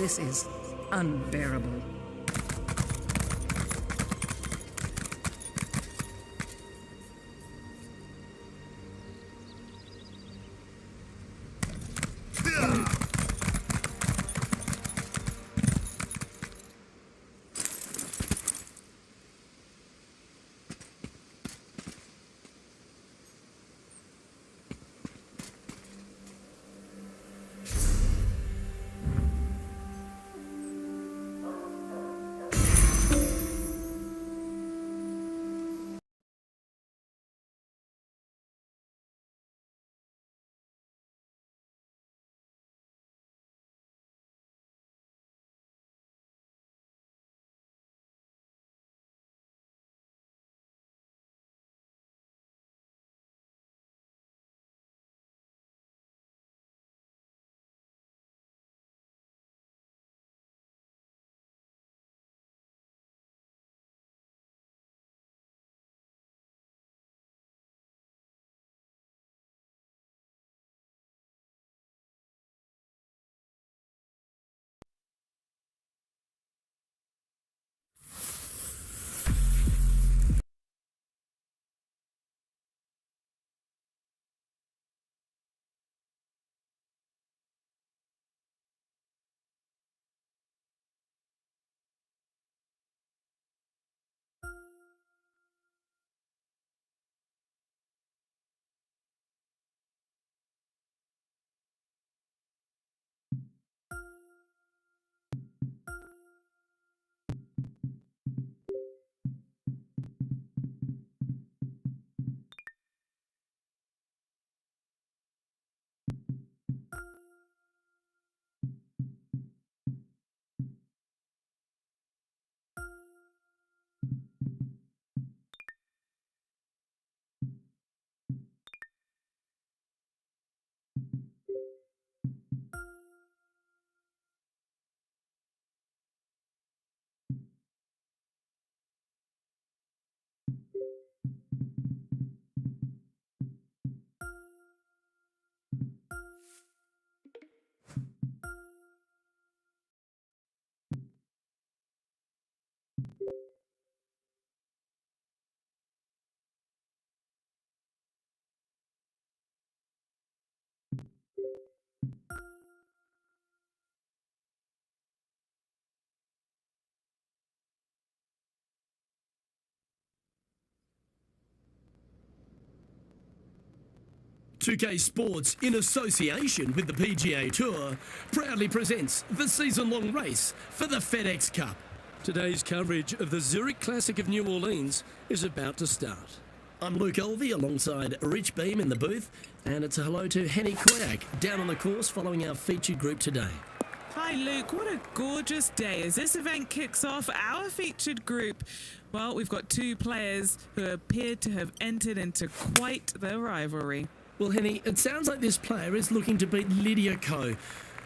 This is unbearable. "2K Sports, in association with the PGA Tour, proudly presents the season-long race for the FedEx Cup. Today's coverage of the Zurich Classic of New Orleans is about to start. I'm Luke Elvey alongside Rich Beam in the booth, and it's a hello to Henny Koyak down on the course following our featured group today. Hi Luke, what a gorgeous day as this event kicks off our featured group. Well, we've got two players who appear to have entered into quite the rivalry. Well, Henny, it sounds like this player is looking to beat Lydia Ko,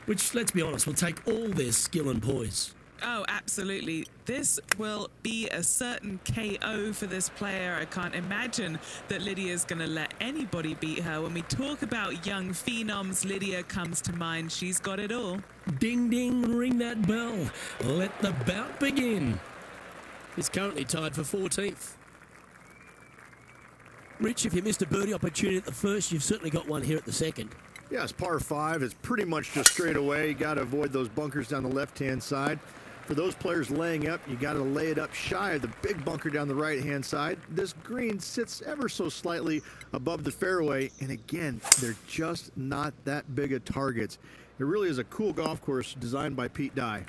which, let's be honest, will take all their skill and poise. Oh, absolutely. This will be a certain KO for this player. I can't imagine that Lydia's going to let anybody beat her. When we talk about young phenoms, Lydia comes to mind. She's got it all. Ding, ding, ring that bell. Let the bout begin. He's currently tied for 14th. Rich, if you missed a birdie opportunity at the first, you've certainly got one here at the second. Yeah, it's par 5. It's pretty much just straight away. You got to avoid those bunkers down the left-hand side. For those players laying up, you got to lay it up shy of the big bunker down the right-hand side. This green sits ever so slightly above the fairway, and again, they're just not that big of targets. It really is a cool golf course designed by Pete Dye.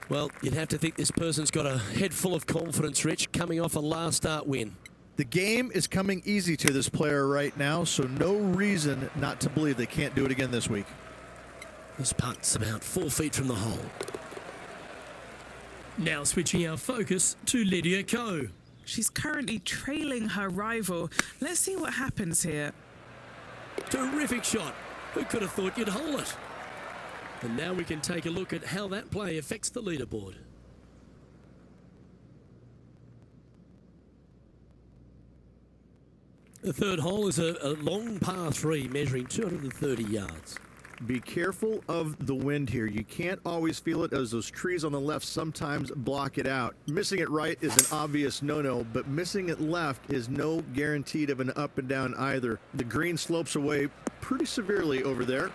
Well, you'd have to think this person's got a head full of confidence, Rich, coming off a last start win. The game is coming easy to this player right now, so no reason not to believe they can't do it again this week. This putt's about 4 feet from the hole. Now switching our focus to Lydia Ko. She's currently trailing her rival. Let's see what happens here. Terrific shot. Who could have thought you'd hole it? And now we can take a look at how that play affects the leaderboard. The third hole is a long par 3 measuring 230 yards. Be careful of the wind here. You can't always feel it, as those trees on the left sometimes block it out. Missing it right is an obvious no-no, but missing it left is no guaranteed of an up and down either. The green slopes away pretty severely over there.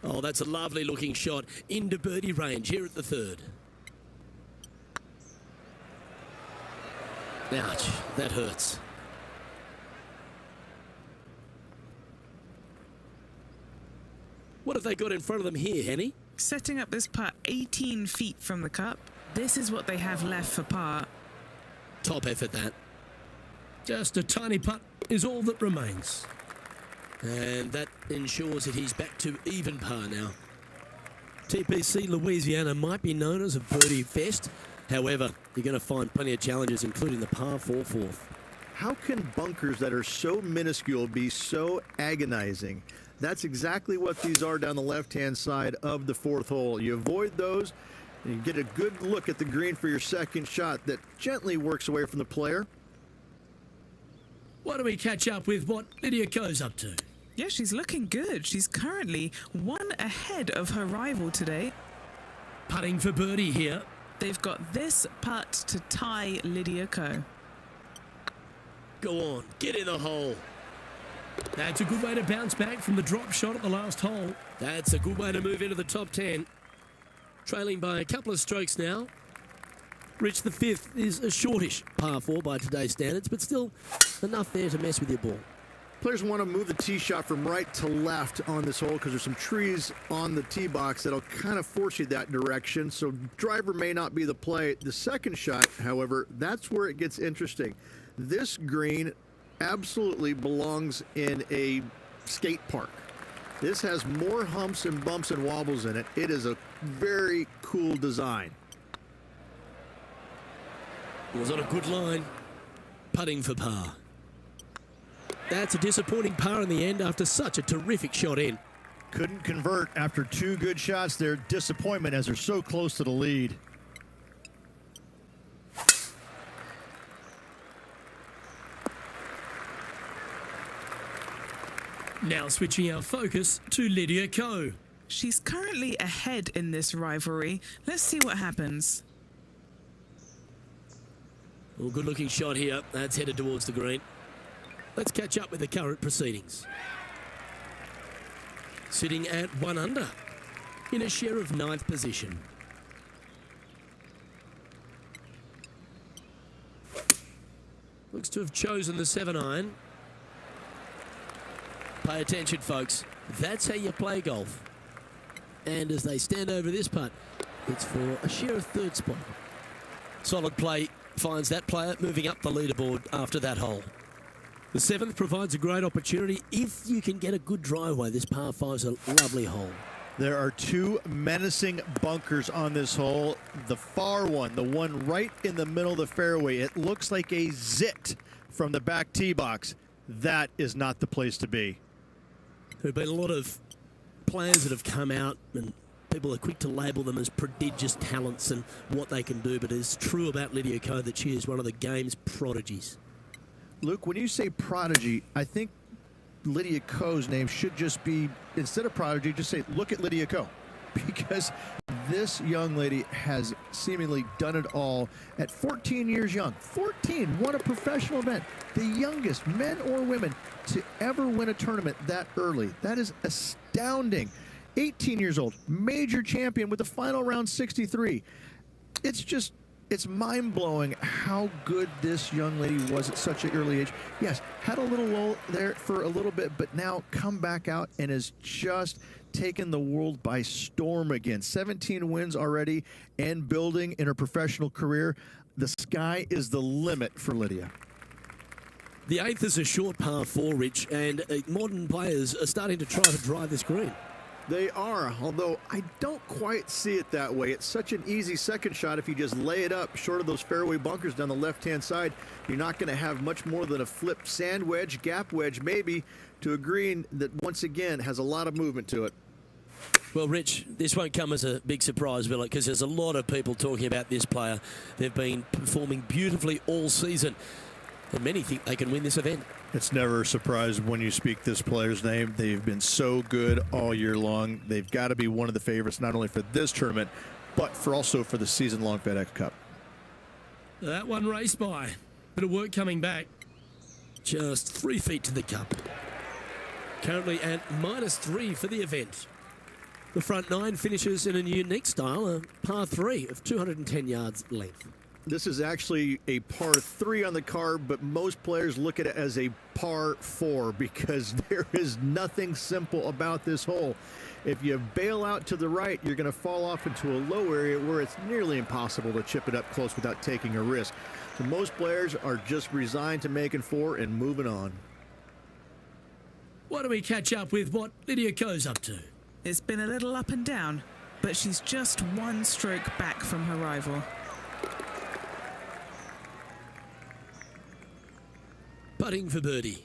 Oh, that's a lovely looking shot into birdie range here at the third. Ouch, that hurts. What have they got in front of them here, Henny? Setting up this putt 18 feet from the cup. This is what they have left for par. Top effort, that. Just a tiny putt is all that remains. And that ensures that he's back to even par now. TPC Louisiana might be known as a birdie fest. However, you're going to find plenty of challenges, including the par 4 fourth. How can bunkers that are so minuscule be so agonizing? That's exactly what these are down the left-hand side of the fourth hole. You avoid those, and you get a good look at the green for your second shot that gently works away from the player. Why don't we catch up with what Lydia Ko's up to? Yeah, she's looking good. She's currently one ahead of her rival today. Putting for birdie here. They've got this putt to tie Lydia Ko. Go on, get in the hole. That's a good way to bounce back from the drop shot at the last hole. That's a good way to move into the top 10. Trailing by a couple of strokes now. Rich, the fifth is a shortish par 4 by today's standards, but still enough there to mess with your ball. Players want to move the tee shot from right to left on this hole because there's some trees on the tee box that'll kind of force you that direction, so driver may not be the play. The second shot, however, that's where it gets interesting. This green absolutely belongs in a skate park. This has more humps and bumps and wobbles in it. It is a very cool design. Was on a good line, putting for par. That's a disappointing par in the end after such a terrific shot in. Couldn't convert after two good shots there. Disappointment as they're so close to the lead. Now switching our focus to Lydia Ko. She's currently ahead in this rivalry. Let's see what happens. Well, good looking shot here. That's headed towards the green. Let's catch up with the current proceedings. Sitting at 1 under in a share of 9th position. Looks to have chosen the 7-iron. Pay attention, folks. That's how you play golf. And as they stand over this putt, it's for a share of 3rd spot. Solid play finds that player moving up the leaderboard after that hole. The 7th provides a great opportunity if you can get a good driveway. This par 5 is a lovely hole. There are two menacing bunkers on this hole. The far one, the one right in the middle of the fairway, it looks like a zit from the back tee box. That is not the place to be. There have been a lot of players that have come out and people are quick to label them as prodigious talents and what they can do, but it's true about Lydia Ko that she is one of the game's prodigies. Luke, when you say prodigy, I think Lydia Ko's name should just be, instead of prodigy, just say, look at Lydia Ko. Because this young lady has seemingly done it all at 14 years young. 14, won a professional event. The youngest, men or women, to ever win a tournament that early. That is astounding. 18 years old, major champion with the final round 63. It's mind-blowing how good this young lady was at such an early age. Yes, had a little lull there for a little bit, but now come back out and has just taken the world by storm again. 17 wins already and building in her professional career. The sky is the limit for Lydia. The 8th is a short par 4, Rich, and modern players are starting to try to drive this green. They are, although I don't quite see it that way. It's such an easy second shot if you just lay it up short of those fairway bunkers down the left-hand side. You're not going to have much more than a flip sand wedge, gap wedge maybe, to a green that once again has a lot of movement to it. Well, Rich, this won't come as a big surprise, will it? Because there's a lot of people talking about this player. They've been performing beautifully all season, and many think they can win this event. It's never a surprise when you speak this player's name. They've been so good all year long. They've got to be one of the favorites, not only for this tournament, but also for the season-long FedEx Cup. That one raced by. Bit of work coming back. Just 3 feet to the cup. Currently at -3 for the event. The front nine finishes in a unique style, a par 3 of 210 yards length. This is actually a par 3 on the card, but most players look at it as a par 4 because there is nothing simple about this hole. If you bail out to the right, you're going to fall off into a low area where it's nearly impossible to chip it up close without taking a risk. So most players are just resigned to making 4 and moving on. Why don't we catch up with what Lydia Ko's up to? It's been a little up and down, but she's just one stroke back from her rival. Putting for birdie.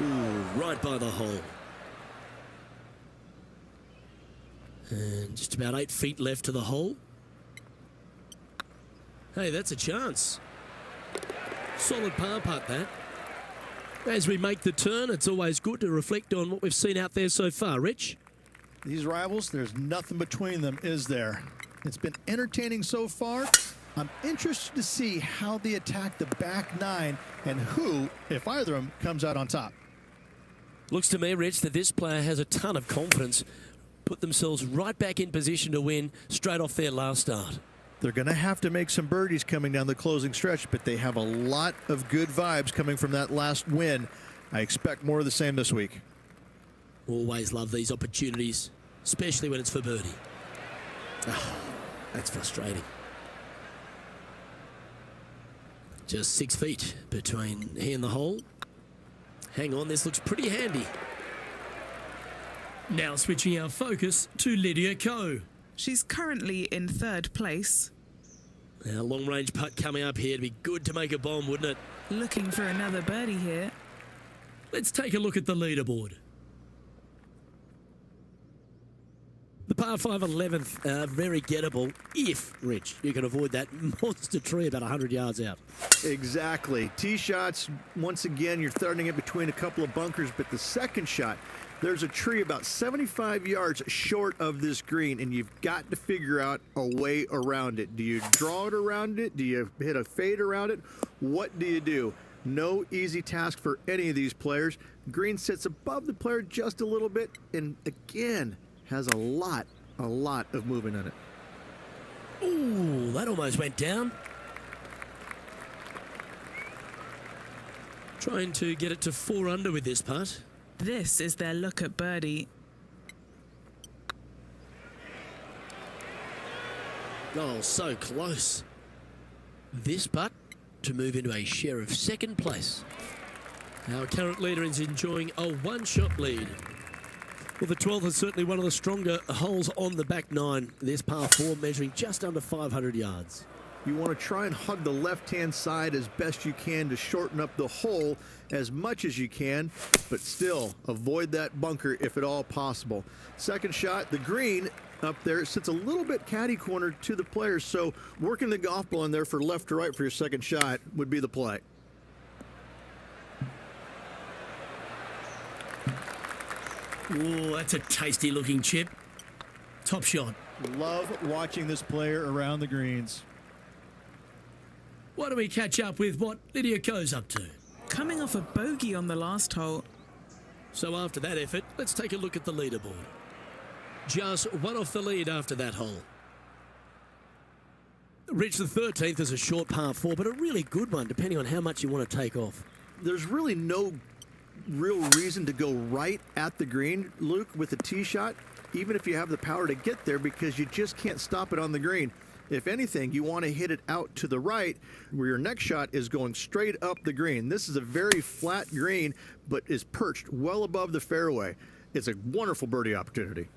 Ooh, right by the hole. And just about 8 feet left to the hole. Hey, that's a chance. Solid par putt, that. As we make the turn, it's always good to reflect on what we've seen out there so far. Rich? These rivals, there's nothing between them, is there? It's been entertaining so far. I'm interested to see how they attack the back nine and who, if either of them, comes out on top. Looks to me, Rich, that this player has a ton of confidence. Put themselves right back in position to win straight off their last start. They're going to have to make some birdies coming down the closing stretch, but they have a lot of good vibes coming from that last win. I expect more of the same this week. Always love these opportunities, especially when it's for birdie. Oh, that's frustrating. Just 6 feet between he and the hole. Hang on, this looks pretty handy. Now switching our focus to Lydia Ko. She's currently in 3rd place. Our long-range putt coming up here to be good to make a bomb, wouldn't it? Looking for another birdie here. Let's take a look at the leaderboard. The par 5 11th, very gettable if, Rich, you can avoid that monster tree about 100 yards out. Exactly. Tee shots, once again, you're throwing it between a couple of bunkers, but the second shot, there's a tree about 75 yards short of this green, and you've got to figure out a way around it. Do you draw it around it? Do you hit a fade around it? What do you do? No easy task for any of these players. Green sits above the player just a little bit, and again, has a lot of movement in it. Ooh, that almost went down. Trying to get it to 4 under with this putt. This is their look at birdie. Oh, so close. This putt to move into a share of 2nd place. Our current leader is enjoying a 1-shot lead. Well, the 12th is certainly one of the stronger holes on the back nine. This par 4 measuring just under 500 yards. You want to try and hug the left-hand side as best you can to shorten up the hole as much as you can, but still avoid that bunker if at all possible. Second shot, the green up there sits a little bit caddy corner to the players, so working the golf ball in there for left to right for your second shot would be the play. Oh, that's a tasty looking chip. Top shot. Love watching this player around the greens. Why don't we catch up with what Lydia Ko's up to? Coming off a bogey on the last hole. So after that effort, let's take a look at the leaderboard. Just one off the lead after that hole. Rich, the 13th is a short par 4, but a really good one, depending on how much you want to take off. There's really no real reason to go right at the green, Luke, with a tee shot, even if you have the power to get there, because you just can't stop it on the green. If anything, you want to hit it out to the right, where your next shot is going straight up the green. This is a very flat green, but is perched well above the fairway. It's a wonderful birdie opportunity.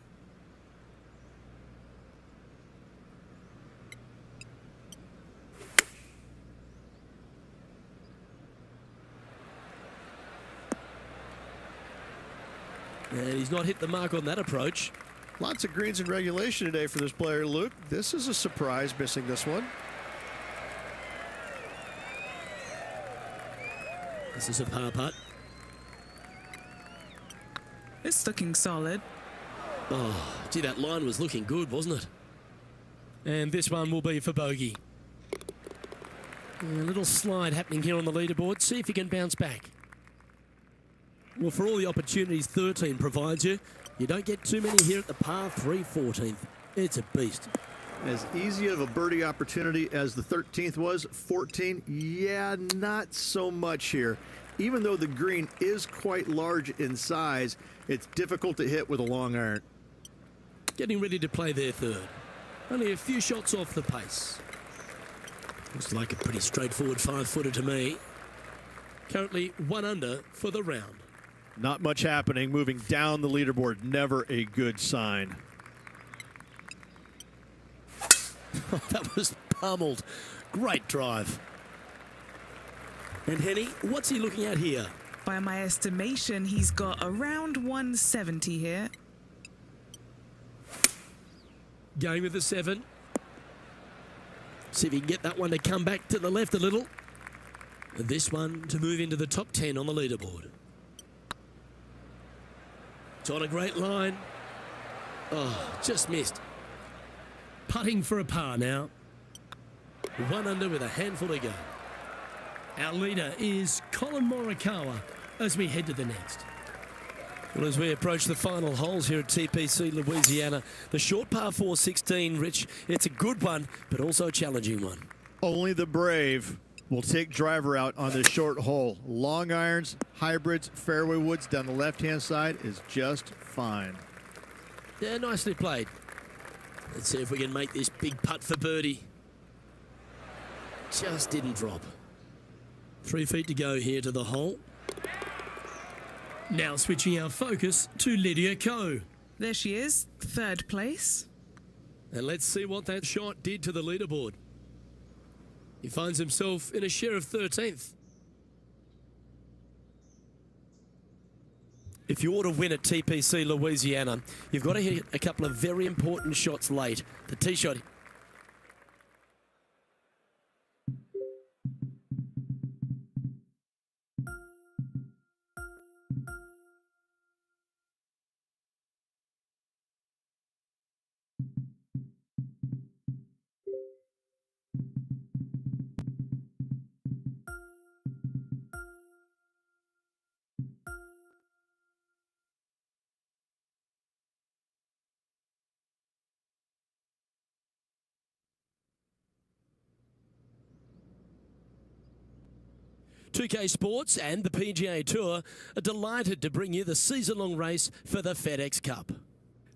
And he's not hit the mark on that approach. Lots of greens in regulation today for this player, Luke. This is a surprise, missing this one. This is a par putt. It's looking solid. Oh, gee, that line was looking good, wasn't it? And this one will be for bogey. A little slide happening here on the leaderboard. See if you can bounce back. Well, for all the opportunities 13 provides you, you don't get too many here at the par 3 14th. It's a beast. As easy of a birdie opportunity as the 13th was, 14, yeah, not so much here. Even though the green is quite large in size, it's difficult to hit with a long iron. Getting ready to play their third. Only a few shots off the pace. Looks like a pretty straightforward 5-footer to me. Currently 1 under for the round. Not much happening, moving down the leaderboard, never a good sign. That was pummeled. Great drive. And Henny, what's he looking at here? By my estimation, he's got around 170 here. Going with the 7. See if he can get that one to come back to the left a little. And this one to move into the top 10 on the leaderboard. It's on a great line. Oh, just missed. Putting for a par now. 1 under with a handful to go. Our leader is Colin Morikawa as we head to the next. Well, as we approach the final holes here at TPC Louisiana, the short par 4 16, Rich, it's a good one, but also a challenging one. Only the brave will take driver out on this short hole. Long irons, hybrids, fairway woods down the left-hand side is just fine. Yeah, nicely played. Let's see if we can make this big putt for birdie. Just didn't drop. 3 feet to go here to the hole. Now switching our focus to Lydia Ko. There she is, 3rd place. And let's see what that shot did to the leaderboard. He finds himself in a share of 13th. If you ought to win at TPC Louisiana, you've got to hit a couple of very important shots late. The tee shot. .2K Sports and the PGA Tour are delighted to bring you the season-long race for the FedEx Cup.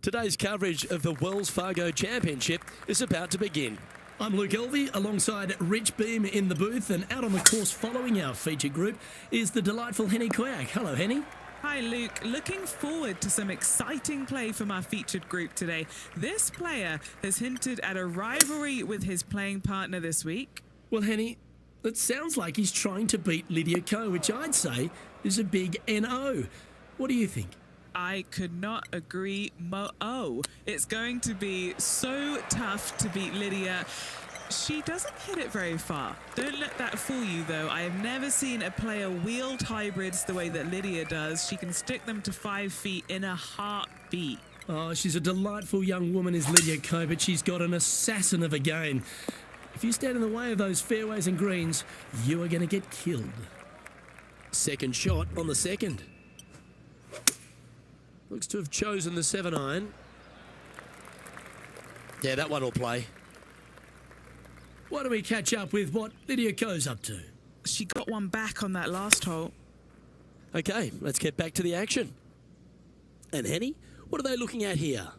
Today's coverage of the Wells Fargo Championship is about to begin. I'm Luke Elvey alongside Rich Beam in the booth, and out on the course following our feature group is the delightful Henny Koyak. Hello, Henny. Hi Luke, looking forward to some exciting play from our featured group today. This player has hinted at a rivalry with his playing partner this week. Well, Henny, it sounds like he's trying to beat Lydia Ko, which I'd say is a big NO. What do you think? I could not agree more. It's going to be so tough to beat Lydia. She doesn't hit it very far. Don't let that fool you, though. I have never seen a player wield hybrids the way that Lydia does. She can stick them to 5 feet in a heartbeat. Oh, she's a delightful young woman, is Lydia Ko, but she's got an assassin of a game. If you stand in the way of those fairways and greens, you are going to get killed. Second shot on the second. Looks to have chosen the 7-iron. Yeah, that one will play. Why don't we catch up with what Lydia Ko's up to? She got one back on that last hole. Okay, let's get back to the action. And Henny, what are they looking at here?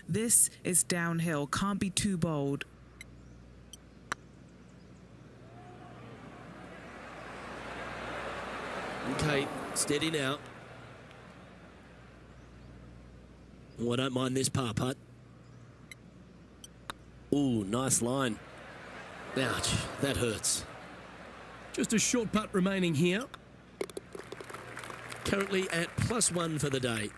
This is downhill. Can't be too bold. Okay, steady now. Oh, I don't mind this par putt. Ooh, nice line. Ouch, that hurts. Just a short putt remaining here. Currently at +1 for the day.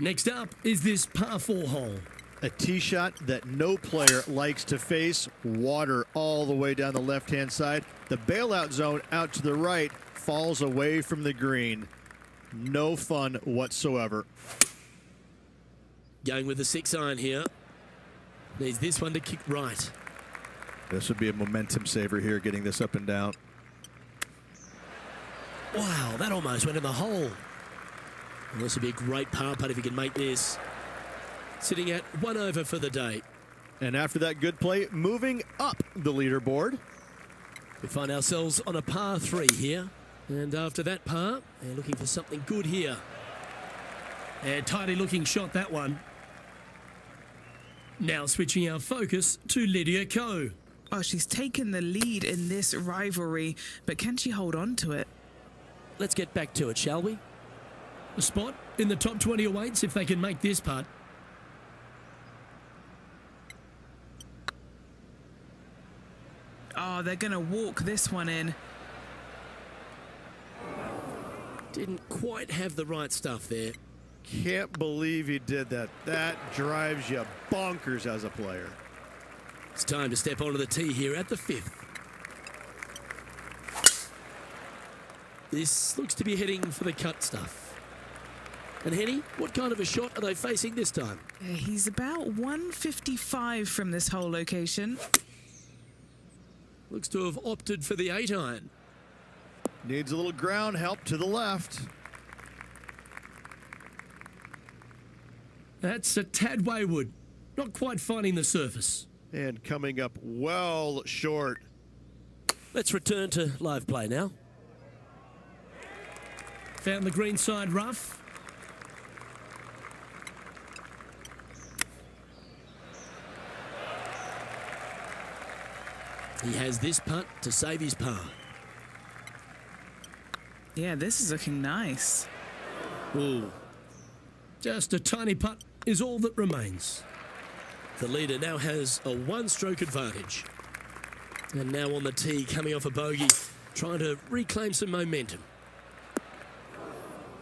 Next up is this par 4 hole. A tee shot that no player likes to face. Water all the way down the left-hand side. The bailout zone out to the right falls away from the green. No fun whatsoever. Going with the 6-iron here. Needs this one to kick right. This would be a momentum saver here, getting this up and down. Wow, that almost went in the hole. And this would be a great par putt if he can make this. Sitting at 1 over for the day. And after that good play, moving up the leaderboard. We find ourselves on a par 3 here. And after that par, they're looking for something good here. And tidy looking shot, that one. Now switching our focus to Lydia Ko. Oh, she's taken the lead in this rivalry, but can she hold on to it? Let's get back to it, shall we? A spot in the top 20 awaits if they can make this putt. Oh, they're going to walk this one in. Didn't quite have the right stuff there. Can't believe he did that. That drives you bonkers as a player. It's time to step onto the tee here at the 5th. This looks to be heading for the cut stuff. And Henny, what kind of a shot are they facing this time? He's about 155 from this whole location. Looks to have opted for the 8-iron. Needs a little ground help to the left. That's a tad wayward. Not quite finding the surface. And coming up well short. Let's return to live play now. Found the green side rough. He has this putt to save his par. Yeah, this is looking nice. Ooh. Just a tiny putt is all that remains. The leader now has a 1-stroke advantage. And now on the tee, coming off a bogey, trying to reclaim some momentum.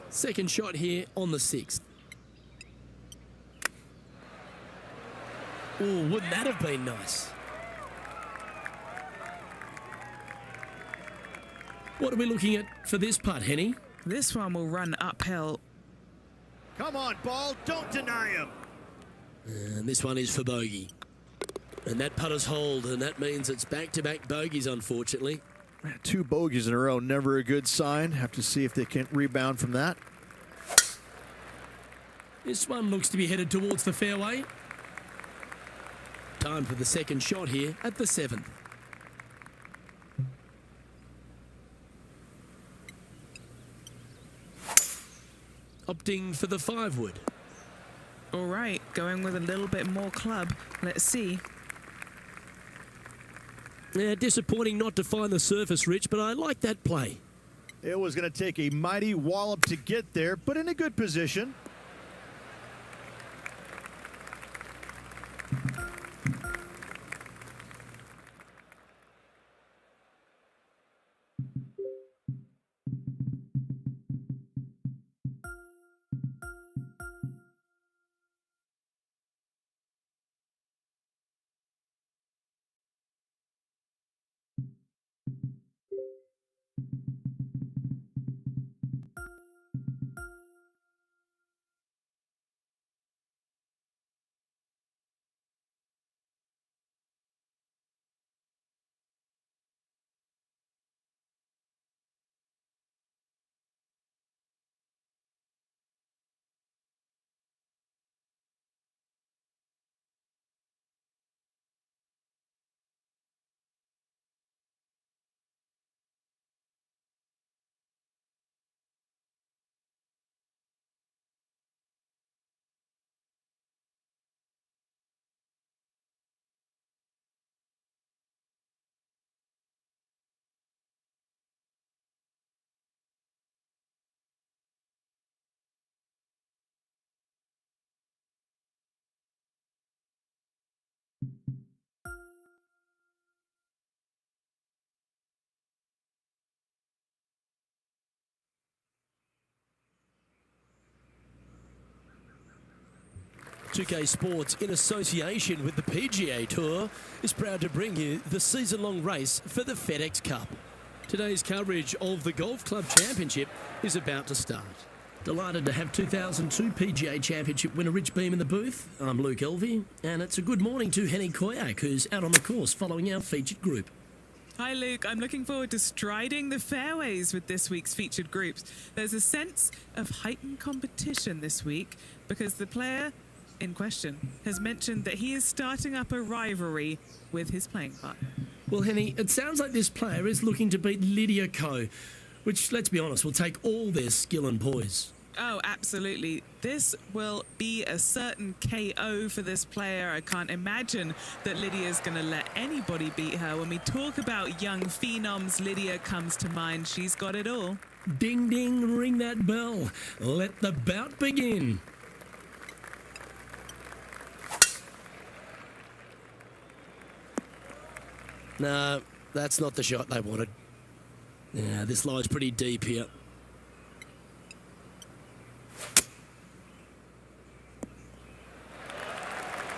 Second shot here on the 6th. Ooh, wouldn't that have been nice? What are we looking at for this putt, Henny? This one will run uphill. Come on, ball. Don't deny him. And this one is for bogey. And that putter's hold, and that means it's back-to-back bogeys, unfortunately. 2 bogeys in a row, never a good sign. Have to see if they can rebound from that. This one looks to be headed towards the fairway. Time for the second shot here at the 7th. Opting for the 5-wood. All right, going with a little bit more club. Let's see. Yeah, disappointing not to find the surface, Rich, but I like that play. It was going to take a mighty wallop to get there, but in a good position. 2K Sports, in association with the PGA Tour, is proud to bring you the season-long race for the FedEx Cup. Today's coverage of the Golf Club Championship is about to start. Delighted to have 2002 PGA Championship winner Rich Beam in the booth. I'm Luke Elvey, and it's a good morning to Henny Koyak, who's out on the course following our featured group. Hi Luke, I'm looking forward to striding the fairways with this week's featured groups. There's a sense of heightened competition this week because the player in question has mentioned that he is starting up a rivalry with his playing partner. Well, Henny, it sounds like this player is looking to beat Lydia Ko, which, let's be honest, will take all their skill and poise. Oh, absolutely. This will be a certain KO for this player. I can't imagine that Lydia's going to let anybody beat her. When we talk about young phenoms, Lydia comes to mind. She's got it all. Ding, ding, ring that bell. Let the bout begin. No, that's not the shot they wanted. Yeah, this lies pretty deep here.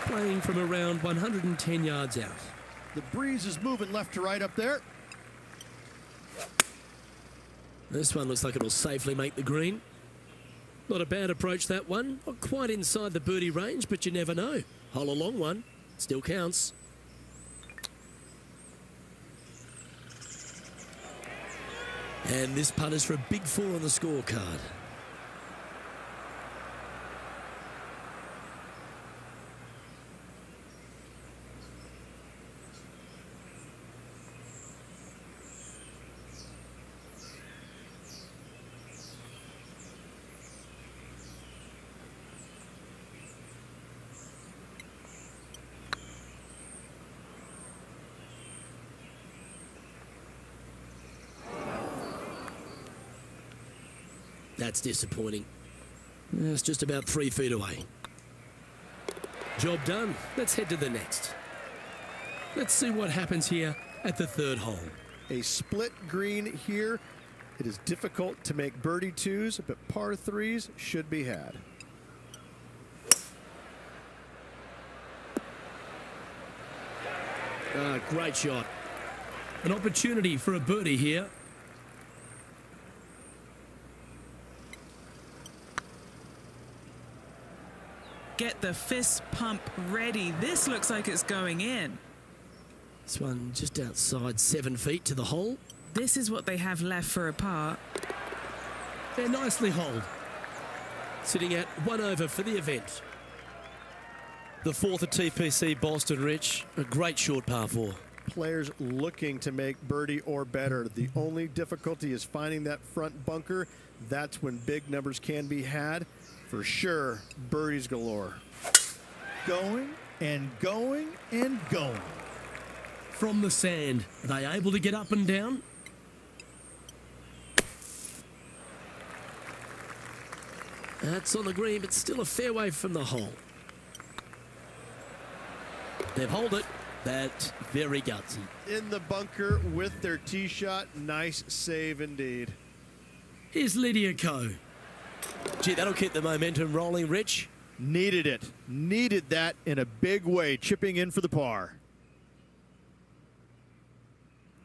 Playing from around 110 yards out. The breeze is moving left to right up there. This one looks like it'll safely make the green. Not a bad approach, that one. Not quite inside the birdie range, but you never know. Hole a long one. Still counts. And this putt is for a big 4 on the scorecard. That's disappointing. It's just about 3 feet away. Job done. Let's head to the next. Let's see what happens here at the third hole. A split green here. It is difficult to make birdie twos, but par threes should be had. Great shot. An opportunity for a birdie here. Get the fist pump ready. This looks like it's going in. This one just outside 7 feet to the hole. This is what they have left for a par. They're nicely holed. Sitting at 1 over for the event. The 4th at TPC Boston, Rich. A great short par 4. Players looking to make birdie or better. The only difficulty is finding that front bunker. That's when big numbers can be had. For sure, birdies galore. Going and going and going. From the sand, are they able to get up and down? That's on the green, but still a fair way from the hole. They've holed it. That's very gutsy. In the bunker with their tee shot. Nice save indeed. Here's Lydia Ko. Gee, that'll keep the momentum rolling, Rich. Needed it. Needed that in a big way, chipping in for the par.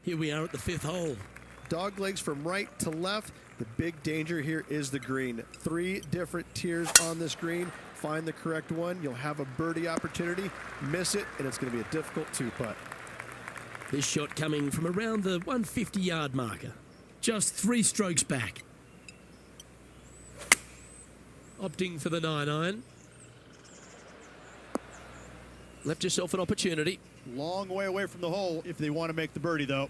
Here we are at the 5th hole. Dog legs from right to left. The big danger here is the green. 3 different tiers on this green. Find the correct one. You'll have a birdie opportunity. Miss it, and it's going to be a difficult 2-putt. This shot coming from around the 150-yard marker. Just 3 strokes back. Opting for the 9-iron. Left yourself an opportunity. Long way away from the hole if they want to make the birdie, though.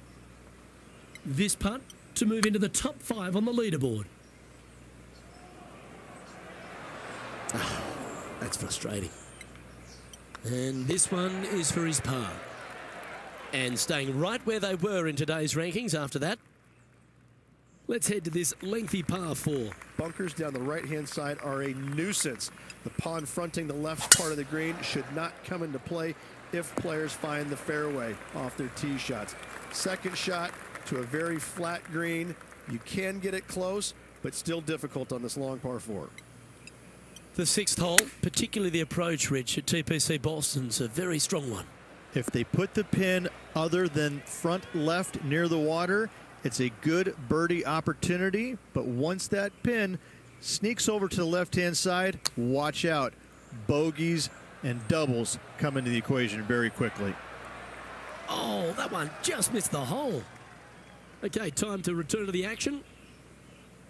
This putt to move into the top 5 on the leaderboard. That's frustrating. And this one is for his par. And staying right where they were in today's rankings after that. Let's head to this lengthy par 4. Bunkers down the right-hand side are a nuisance. The pond fronting the left part of the green should not come into play if players find the fairway off their tee shots. Second shot to a very flat green. You can get it close, but still difficult on this long par 4. The sixth hole, particularly the approach, Rich, at TPC Boston's a very strong one. If they put the pin other than front left near the water, it's a good birdie opportunity. But once that pin sneaks over to the left-hand side, watch out. Bogeys and doubles come into the equation very quickly. Oh, that one just missed the hole. Okay, time to return to the action.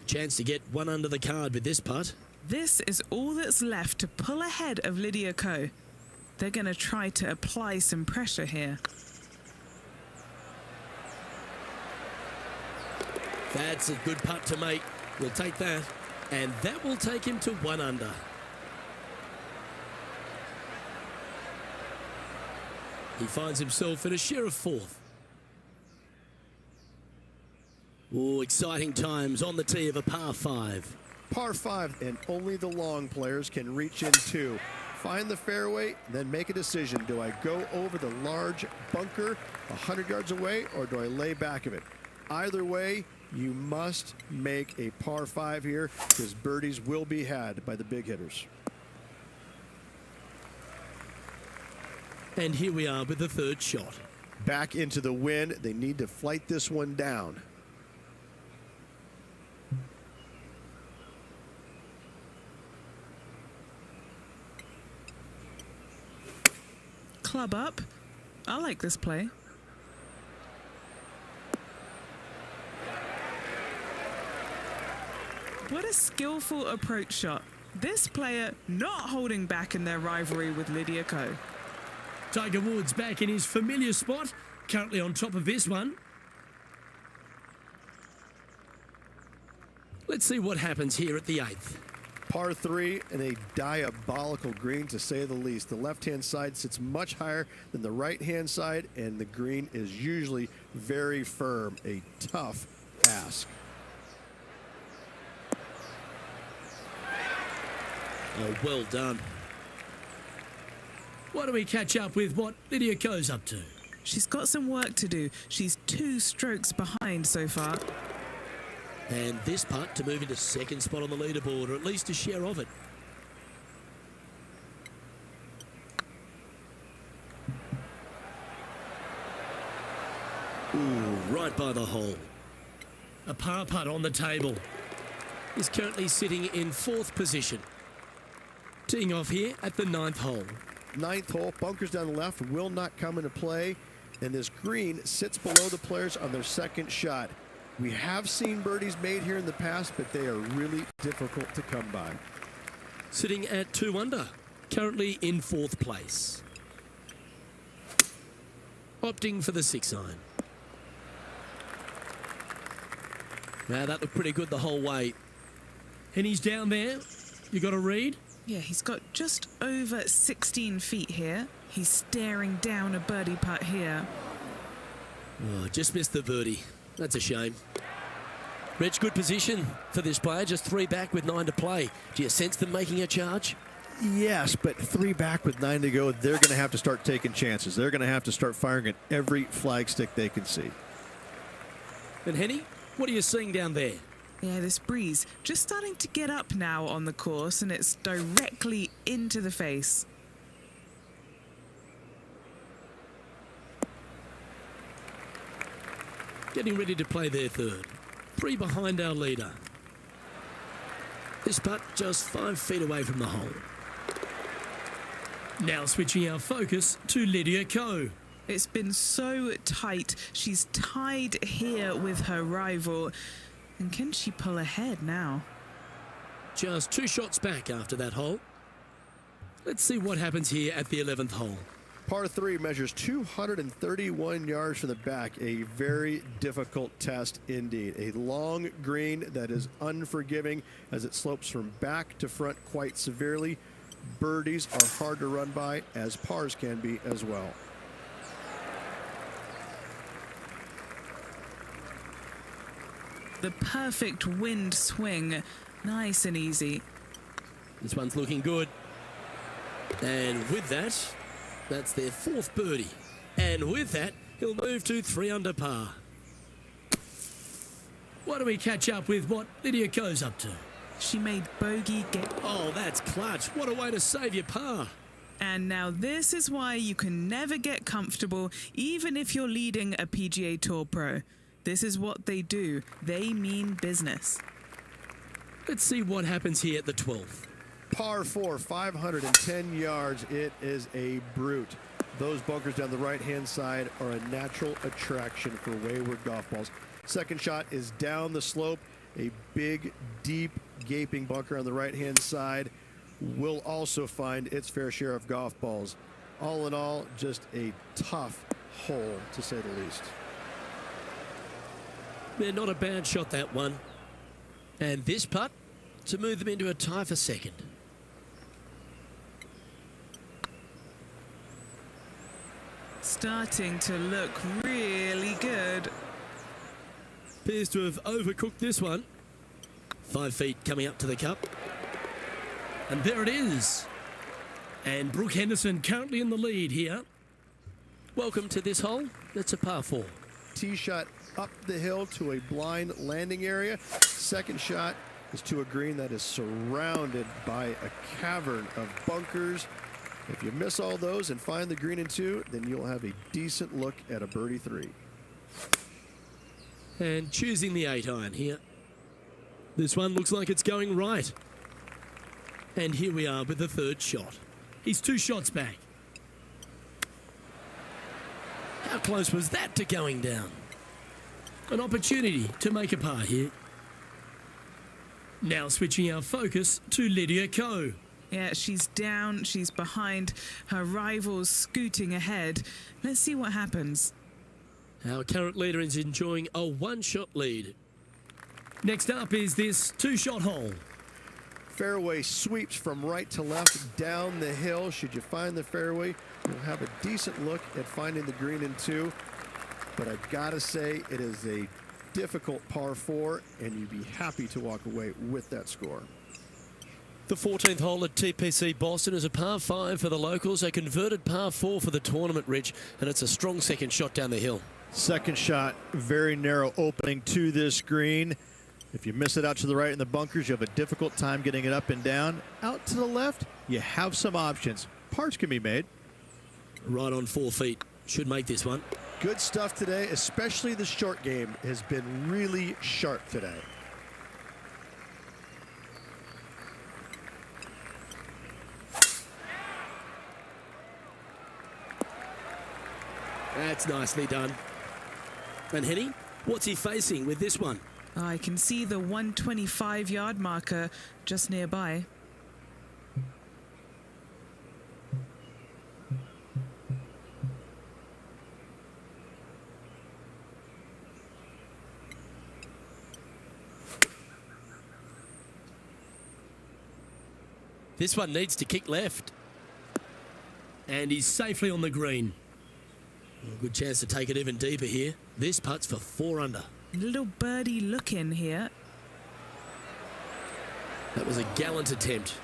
A chance to get one under the card with this putt. This is all that's left to pull ahead of Lydia Ko. They're going to try to apply some pressure here. That's a good putt to make. We'll take that. And that will take him to one under. He finds himself in a share of fourth. Oh, exciting times on the tee of a par 5. Par 5, and only the long players can reach into. Find the fairway, then make a decision. Do I go over the large bunker 100 yards away, or do I lay back of it? Either way, you must make a par 5 here, because birdies will be had by the big hitters. And here we are with the third shot. Back into the wind. They need to flight this one down. Club up. I like this play. What a skillful approach shot. This player not holding back in their rivalry with Lydia Ko. Tiger Woods back in his familiar spot, currently on top of this one. Let's see what happens here at the 8th. Par 3 and a diabolical green, to say the least. The left-hand side sits much higher than the right-hand side, and the green is usually very firm. A tough ask. Oh, well done. Why don't we catch up with what Lydia Ko's up to? She's got some work to do. She's 2 strokes behind so far. And this putt to move into second spot on the leaderboard, or at least a share of it. Ooh, right by the hole. A par putt on the table. Is currently sitting in 4th position. Teeing off here at the 9th hole. 9th hole, bunkers down the left will not come into play, and this green sits below the players on their second shot. We have seen birdies made here in the past, but they are really difficult to come by. Sitting at 2 under, currently in 4th place. Opting for the 6-iron. Now that looked pretty good the whole way. And he's down there. You got a read? Yeah, he's got just over 16 feet here. He's staring down a birdie putt here. Oh, just missed the birdie. That's a shame. Rich, good position for this player. Just 3 back with 9 to play. Do you sense them making a charge? Yes, but 3 back with 9 to go, they're going to have to start taking chances. They're going to have to start firing at every flagstick they can see. And Henny, what are you seeing down there? Yeah, this breeze just starting to get up now on the course, and it's directly into the face. Getting ready to play their third. 3 behind our leader. This putt just 5 feet away from the hole. Now switching our focus to Lydia Ko. It's been so tight. She's tied here with her rival. And can she pull ahead now? Just 2 shots back after that hole. Let's see what happens here at the 11th hole. Par 3 measures 231 yards from the back. A very difficult test indeed. A long green that is unforgiving as it slopes from back to front quite severely. Birdies are hard to run by, as pars can be as well. The perfect wind swing. Nice and easy. This one's looking good. And with that, that's their 4th birdie. And with that, he'll move to 3 under par. Why don't we catch up with what Lydia Ko's up to? She made bogey get. Oh, that's clutch. What a way to save your par. And now this is why you can never get comfortable, even if you're leading a PGA Tour pro. This is what they do. They mean business. Let's see what happens here at the 12th. Par 4, 510 yards. It is a brute. Those bunkers down the right-hand side are a natural attraction for wayward golf balls. Second shot is down the slope. A big, deep, gaping bunker on the right-hand side will also find its fair share of golf balls. All in all, just a tough hole, to say the least. Yeah, not a bad shot, that one. And this putt to move them into a tie for second. Starting to look really good. Appears to have overcooked this one. 5 feet coming up to the cup. And there it is. And Brooke Henderson currently in the lead here. Welcome to this hole. It's a par 4. Tee shot up the hill to a blind landing area. Second shot is to a green that is surrounded by a cavern of bunkers. If you miss all those and find the green in 2, then you'll have a decent look at a birdie 3. And choosing the 8-iron here. This one looks like it's going right. And here we are with the third shot. He's 2 shots back. How close was that to going down? An opportunity to make a par here. Now switching our focus to Lydia Ko. Yeah, she's down, she's behind, her rivals scooting ahead. Let's see what happens. Our current leader is enjoying a 1-shot lead. Next up is this 2-shot hole. Fairway sweeps from right to left down the hill. Should you find the fairway, you'll have a decent look at finding the green in 2. But I've got to say, it is a difficult par 4, and you'd be happy to walk away with that score. The 14th hole at TPC Boston is a par 5 for the locals, a converted par 4 for the tournament, Rich, and it's a strong second shot down the hill. Second shot, very narrow opening to this green. If you miss it out to the right in the bunkers, you have a difficult time getting it up and down. Out to the left, you have some options. Pars can be made. Right on 4 feet. Should make this one. Good stuff today, especially the short game has been really sharp today. That's nicely done. And Henny, what's he facing with this one? I can see the 125-yard marker just nearby. This one needs to kick left. And he's safely on the green. Good chance to take it even deeper here. This putt's for 4 under. Little birdie look in here. That was a gallant attempt.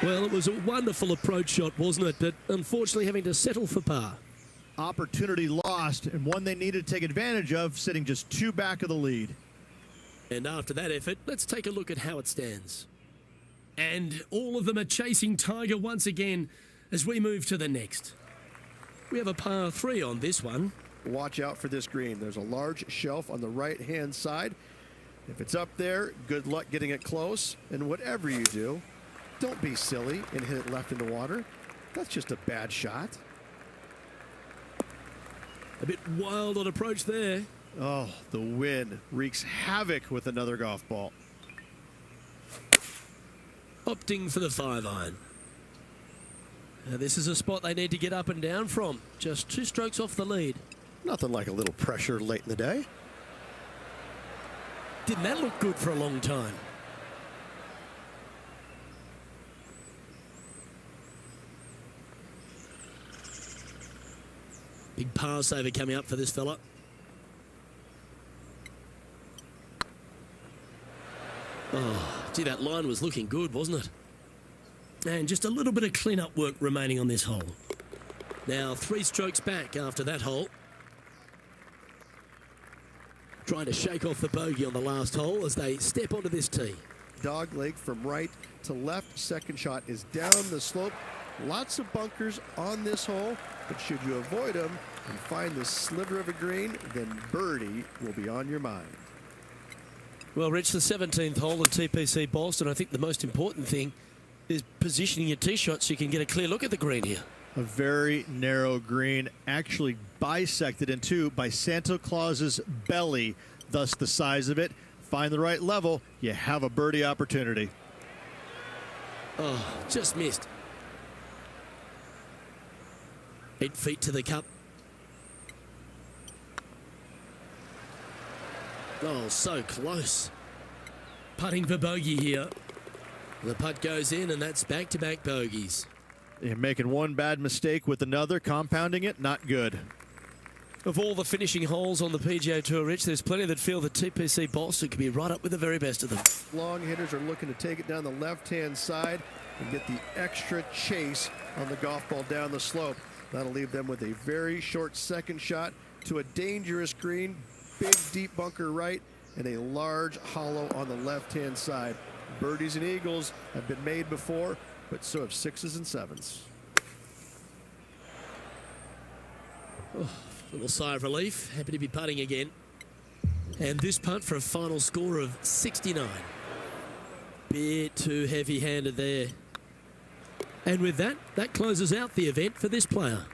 Well, it was a wonderful approach shot, wasn't it? But unfortunately having to settle for par. Opportunity lost, and one they needed to take advantage of, sitting just 2 back of the lead. And after that effort, let's take a look at how it stands. And all of them are chasing Tiger once again as we move to the next. We have a par 3 on this one. Watch out for this green. There's a large shelf on the right-hand side. If it's up there, good luck getting it close. And whatever you do, don't be silly and hit it left in the water. That's just a bad shot. A bit wild on approach there. Oh, the wind wreaks havoc with another golf ball. Opting for the 5-iron. Now this is a spot they need to get up and down from. Just 2 strokes off the lead. Nothing like a little pressure late in the day. Didn't that look good for a long time? Big par saver coming up for this fella. Oh, gee, that line was looking good, wasn't it? And just a little bit of clean-up work remaining on this hole. Now, 3 strokes back after that hole. Trying to shake off the bogey on the last hole as they step onto this tee. Dog leg from right to left. Second shot is down the slope. Lots of bunkers on this hole, but should you avoid them and find the sliver of a green, then birdie will be on your mind. Well, Rich, the 17th hole at TPC Boston, I think the most important thing is positioning your tee shot so you can get a clear look at the green here. A very narrow green, actually bisected in two by Santa Claus's belly, thus the size of it. Find the right level, you have a birdie opportunity. Oh, just missed. 8 feet to the cup. Oh, so close. Putting for bogey here. The putt goes in, and that's back-to-back bogeys. You're making one bad mistake with another, compounding it, not good. Of all the finishing holes on the PGA Tour, Rich, there's plenty that feel that TPC Boston could be right up with the very best of them. Long hitters are looking to take it down the left-hand side and get the extra chase on the golf ball down the slope. That'll leave them with a very short second shot to a dangerous green, big deep bunker right, and a large hollow on the left-hand side. Birdies and eagles have been made before, but so have 6s and 7s. Oh, little sigh of relief. Happy to be putting again. And this putt for a final score of 69. Bit too heavy-handed there. And with that, that closes out the event for this player.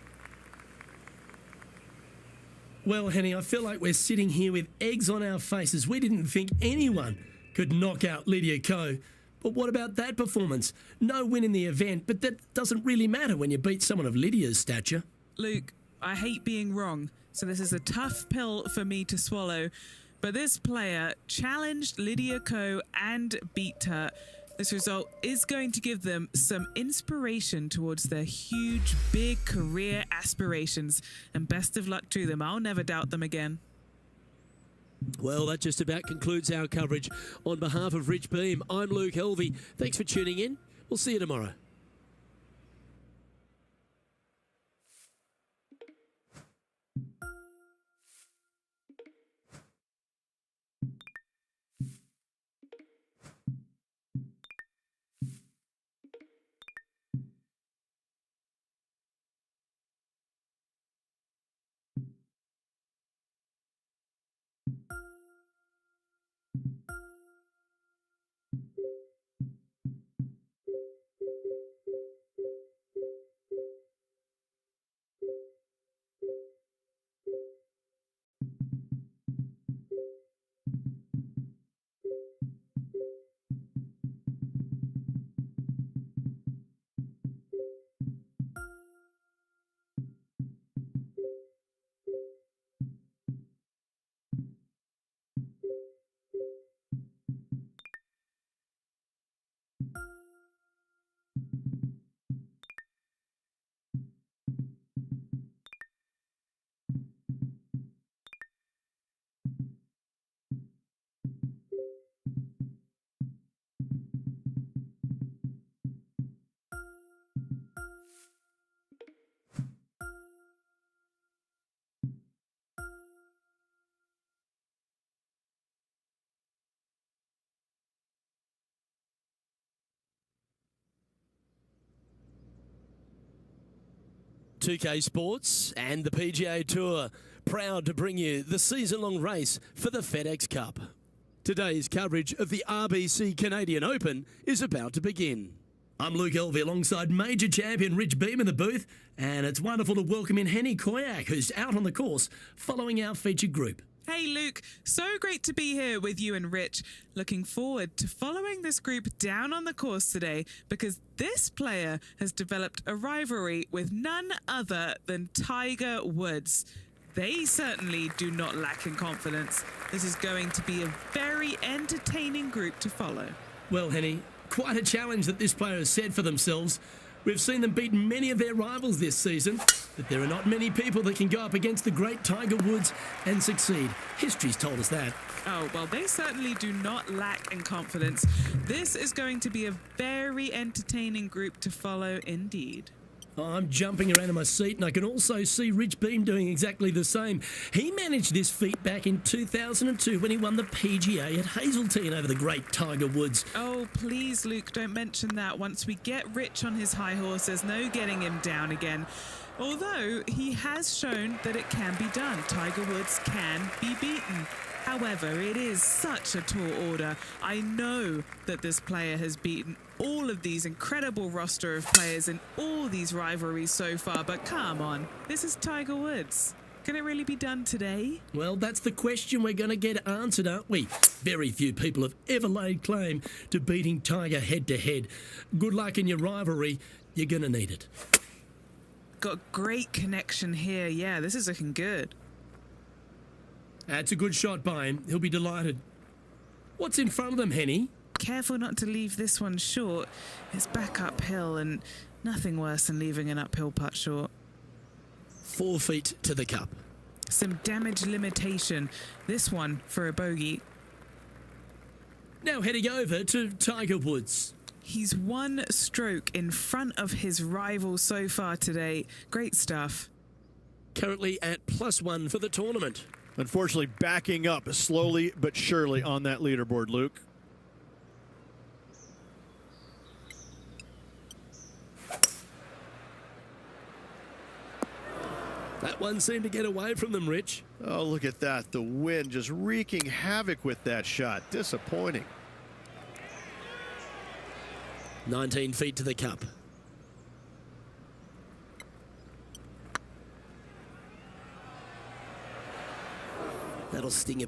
Well, Henny, I feel like we're sitting here with eggs on our faces. We didn't think anyone could knock out Lydia Ko. But what about that performance? No win in the event, but that doesn't really matter when you beat someone of Lydia's stature. Luke, I hate being wrong, so this is a tough pill for me to swallow. But this player challenged Lydia Ko and beat her. This result is going to give them some inspiration towards their huge, big career aspirations. And best of luck to them. I'll never doubt them again. Well, that just about concludes our coverage. On behalf of Rich Beam, I'm Luke Helvey. Thanks for tuning in. We'll see you tomorrow. .2K Sports and the PGA Tour, proud to bring you the season-long race for the FedEx Cup. Today's coverage of the RBC Canadian Open is about to begin. I'm Luke Helvey alongside major champion Rich Beam in the booth, and it's wonderful to welcome in Henny Koyak, who's out on the course following our featured group. Hey Luke, so great to be here with you and Rich. Looking forward to following this group down on the course today because this player has developed a rivalry with none other than Tiger Woods. They certainly do not lack in confidence. This is going to be a very entertaining group to follow. Well, Henny, quite a challenge that this player has set for themselves. We've seen them beat many of their rivals this season, that there are not many people that can go up against the great Tiger Woods and succeed. History's told us that. Oh, well, they certainly do not lack in confidence. This is going to be a very entertaining group to follow indeed. I'm jumping around in my seat, and I can also see Rich Beem doing exactly the same. He managed this feat back in 2002 when he won the PGA at Hazeltine over the great Tiger Woods. Oh, please, Luke, don't mention that. Once we get Rich on his high horse, there's no getting him down again. Although he has shown that it can be done. Tiger Woods can be beaten. However, it is such a tall order. I know that this player has beaten all of these incredible roster of players in all these rivalries so far, but come on, this is Tiger Woods. Can it really be done today? Well, that's the question we're going to get answered, aren't we? Very few people have ever laid claim to beating Tiger head-to-head. Good luck in your rivalry. You're going to need it. Got great connection here. Yeah, this is looking good. That's a good shot by him. He'll be delighted. What's in front of them, Henny? Careful not to leave this one short. It's back uphill, and nothing worse than leaving an uphill putt short. 4 feet to the cup. Some damage limitation. This one for a bogey. Now heading over to Tiger Woods. He's 1 stroke in front of his rival so far today. Great stuff. Currently at +1 for the tournament. Unfortunately, backing up slowly but surely on that leaderboard, Luke. That one seemed to get away from them, Rich. Oh, look at that. The wind just wreaking havoc with that shot. Disappointing. 19 feet to the cup. That'll sting a bit.